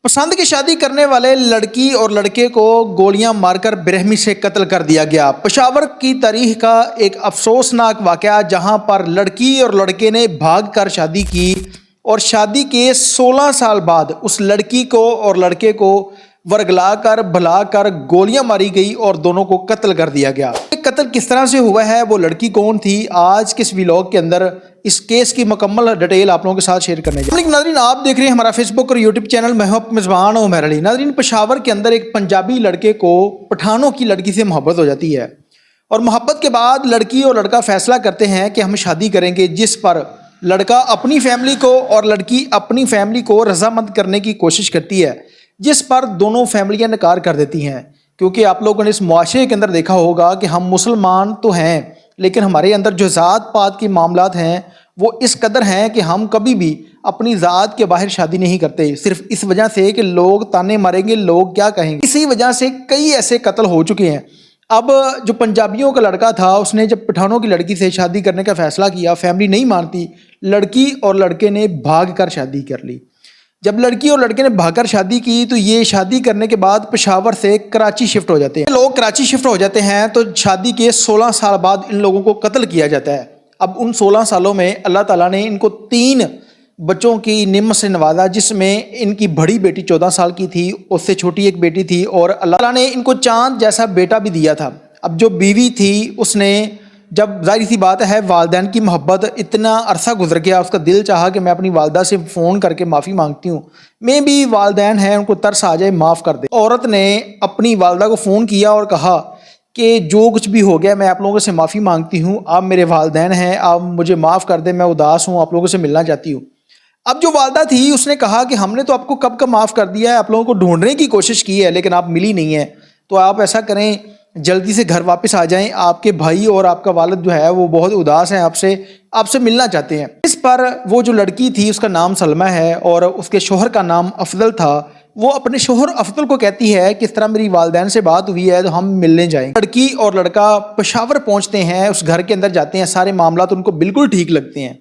پسند کی شادی کرنے والے لڑکی اور لڑکے کو گولیاں مار کر برہمی سے قتل کر دیا گیا۔ پشاور کی تاریخ کا ایک افسوسناک واقعہ جہاں پر لڑکی اور لڑکے نے بھاگ کر شادی کی اور شادی کے 16 سال بعد اس لڑکی کو اور لڑکے کو ورگلا کر بھلا کر گولیاں ماری گئی اور دونوں کو قتل کر دیا گیا۔ یہ قتل کس طرح سے ہوا ہے، وہ لڑکی کون تھی، آج کے اس ویلاگ کے اندر اس کیس کی مکمل ڈیٹیل آپ لوگوں کے ساتھ شیئر کرنے جا رہے ہیں۔ ناظرین، آپ دیکھ رہے ہیں ہمارا فیس بک اور یوٹیوب چینل، میں ہوں میزبان عمر علی۔ ناظرین، پشاور کے اندر ایک پنجابی لڑکے کو پٹھانوں کی لڑکی سے محبت ہو جاتی ہے اور محبت کے بعد لڑکی اور لڑکا فیصلہ کرتے ہیں کہ ہم شادی کریں گے، جس پر لڑکا اپنی فیملی کو اور لڑکی اپنی فیملی کو رضامند کرنے کی کوشش کرتی ہے، جس پر دونوں فیملیاں انکار کر دیتی ہیں۔ کیونکہ آپ لوگوں نے اس معاشرے کے اندر دیکھا ہوگا کہ ہم مسلمان تو ہیں لیکن ہمارے اندر جو ذات پات کے معاملات ہیں وہ اس قدر ہیں کہ ہم کبھی بھی اپنی ذات کے باہر شادی نہیں کرتے، صرف اس وجہ سے کہ لوگ تانے ماریں گے، لوگ کیا کہیں گے۔ اسی وجہ سے کئی ایسے قتل ہو چکے ہیں۔ اب جو پنجابیوں کا لڑکا تھا، اس نے جب پٹھانوں کی لڑکی سے شادی کرنے کا فیصلہ کیا، فیملی نہیں مانتی، لڑکی اور لڑکے نے بھاگ کر شادی کر لی۔ جب لڑکی اور لڑکے نے بھاگ کر شادی کی تو یہ شادی کرنے کے بعد پشاور سے کراچی شفٹ ہو جاتے ہیں۔ لوگ کراچی شفٹ ہو جاتے ہیں تو شادی کے 16 سال بعد ان لوگوں کو قتل کیا جاتا ہے۔ اب ان 16 سالوں میں اللہ تعالیٰ نے ان کو 3 بچوں کی نعمت سے نوازا، جس میں ان کی بڑی بیٹی 14 سال کی تھی، اس سے چھوٹی ایک بیٹی تھی، اور اللہ تعالیٰ نے ان کو چاند جیسا بیٹا بھی دیا تھا۔ اب جو بیوی تھی، اس نے جب ظاہر سی بات ہے والدین کی محبت، اتنا عرصہ گزر گیا، اس کا دل چاہا کہ میں اپنی والدہ سے فون کر کے معافی مانگتی ہوں، میں بھی والدین ہیں ان کو ترس آ جائے معاف کر دے۔ عورت نے اپنی والدہ کو فون کیا اور کہا کہ جو کچھ بھی ہو گیا میں آپ لوگوں سے معافی مانگتی ہوں، آپ میرے والدین ہیں، آپ مجھے معاف کر دیں، میں اداس ہوں، آپ لوگوں سے ملنا چاہتی ہوں۔ اب جو والدہ تھی اس نے کہا کہ ہم نے تو آپ کو کب کا معاف کر دیا ہے، آپ لوگوں کو ڈھونڈنے کی کوشش کی ہے لیکن آپ ملی نہیں ہیں، تو آپ ایسا کریں جلدی سے گھر واپس آ جائیں، آپ کے بھائی اور آپ کا والد جو ہے وہ بہت اداس ہیں، آپ سے ملنا چاہتے ہیں۔ اس پر وہ جو لڑکی تھی، اس کا نام سلمہ ہے اور اس کے شوہر کا نام افضل تھا، وہ اپنے شوہر افضل کو کہتی ہے کہ اس طرح میری والدین سے بات ہوئی ہے تو ہم ملنے جائیں۔ لڑکی اور لڑکا پشاور پہنچتے ہیں، اس گھر کے اندر جاتے ہیں، سارے معاملات ان کو بالکل ٹھیک لگتے ہیں،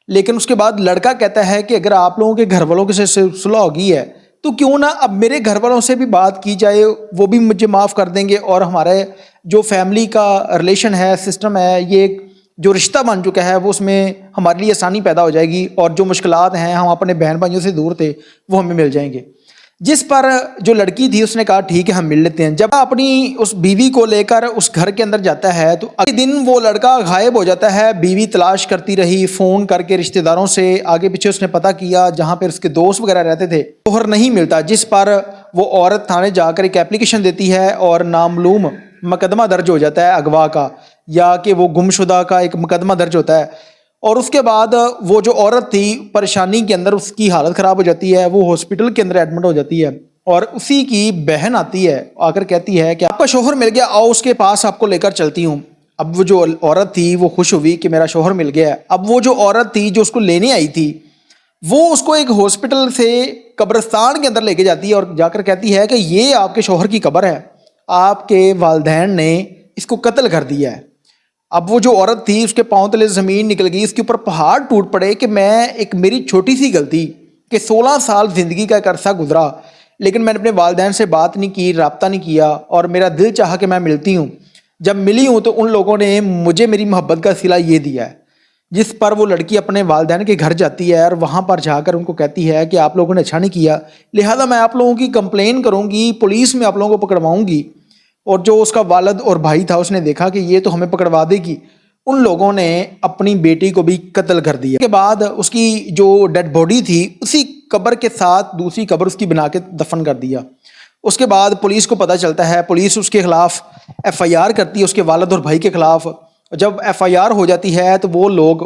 لیکن اس کے بعد لڑکا کہتا ہے کہ اگر آپ لوگوں کے گھر والوں سے صلح ہو گئی ہے تو کیوں نہ اب میرے گھر والوں سے بھی بات کی جائے، وہ بھی مجھے معاف کر دیں گے اور ہمارے جو فیملی کا ریلیشن ہے، سسٹم ہے، یہ جو رشتہ بن چکا ہے وہ اس میں ہمارے لیے آسانی پیدا ہو جائے گی اور جو مشکلات ہیں، ہم اپنے بہن بھائیوں سے دور تھے، وہ ہمیں مل جائیں گے۔ جس پر جو لڑکی تھی اس نے کہا ٹھیک ہے ہم مل لیتے ہیں۔ جب اپنی اس بیوی کو لے کر اس گھر کے اندر جاتا ہے تو اگلے دن وہ لڑکا غائب ہو جاتا ہے۔ بیوی تلاش کرتی رہی، فون کر کے رشتہ داروں سے آگے پیچھے اس نے پتہ کیا، جہاں پہ اس کے دوست وغیرہ رہتے تھے، شوہر نہیں ملتا، جس پر وہ عورت تھانے جا کر ایک اپلیکیشن دیتی ہے اور نامعلوم مقدمہ درج ہو جاتا ہے اغوا کا، یا کہ وہ گم شدہ کا ایک مقدمہ درج ہوتا ہے۔ اور اس کے بعد وہ جو عورت تھی پریشانی کے اندر، اس کی حالت خراب ہو جاتی ہے، وہ ہاسپٹل کے اندر ایڈمٹ ہو جاتی ہے اور اسی کی بہن آتی ہے، آ کر کہتی ہے کہ آپ کا شوہر مل گیا، آؤ اس کے پاس آپ کو لے کر چلتی ہوں۔ اب وہ جو عورت تھی وہ خوش ہوئی کہ میرا شوہر مل گیا ہے۔ اب وہ جو عورت تھی جو اس کو لینے آئی تھی، وہ اس کو ایک ہاسپٹل سے قبرستان کے اندر لے کے جاتی ہے اور جا کر کہتی ہے کہ یہ آپ کے شوہر کی قبر ہے، آپ کے والدین نے اس کو قتل کر دیا ہے۔ اب وہ جو عورت تھی اس کے پاؤں تلے زمین نکل گئی، اس کے اوپر پہاڑ ٹوٹ پڑے کہ میری چھوٹی سی غلطی کہ 16 سال زندگی کا ایک عرصہ گزرا لیکن میں نے اپنے والدین سے بات نہیں کی، رابطہ نہیں کیا اور میرا دل چاہا کہ میں ملتی ہوں۔ جب ملی ہوں تو ان لوگوں نے مجھے میری محبت کا صلہ یہ دیا ہے۔ جس پر وہ لڑکی اپنے والدین کے گھر جاتی ہے اور وہاں پر جا کر ان کو کہتی ہے کہ آپ لوگوں نے اچھا نہیں کیا، لہذا میں آپ لوگوں کی کمپلین کروں گی، پولیس میں آپ لوگوں کو پکڑواؤں گی۔ اور جو اس کا والد اور بھائی تھا اس نے دیکھا کہ یہ تو ہمیں پکڑوا دے گی، ان لوگوں نے اپنی بیٹی کو بھی قتل کر دیا۔ اس کے بعد اس کی جو ڈیڈ باڈی تھی اسی قبر کے ساتھ دوسری قبر اس کی بنا کے دفن کر دیا۔ اس کے بعد پولیس کو پتہ چلتا ہے، پولیس اس کے خلاف ایف آئی آر کرتی ہے، اس کے والد اور بھائی کے خلاف۔ جب ایف آئی آر ہو جاتی ہے تو وہ لوگ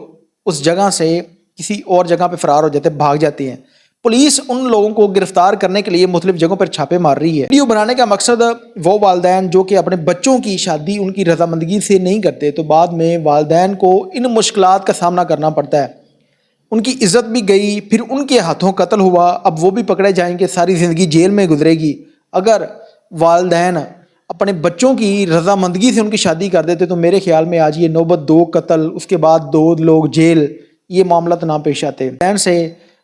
اس جگہ سے کسی اور جگہ پہ فرار ہو جاتے ہیں، بھاگ جاتے ہیں۔ پولیس ان لوگوں کو گرفتار کرنے کے لیے مختلف جگہوں پر چھاپے مار رہی ہے۔ ویڈیو بنانے کا مقصد وہ والدین جو کہ اپنے بچوں کی شادی ان کی رضامندگی سے نہیں کرتے تو بعد میں والدین کو ان مشکلات کا سامنا کرنا پڑتا ہے، ان کی عزت بھی گئی، پھر ان کے ہاتھوں قتل ہوا، اب وہ بھی پکڑے جائیں گے، ساری زندگی جیل میں گزرے گی۔ اگر والدین اپنے بچوں کی رضامندگی سے ان کی شادی کر دیتے تو میرے خیال میں آج یہ نوبت 2 قتل، اس کے بعد 2 لوگ جیل، یہ معاملات نہ پیش آتے۔ بہن سے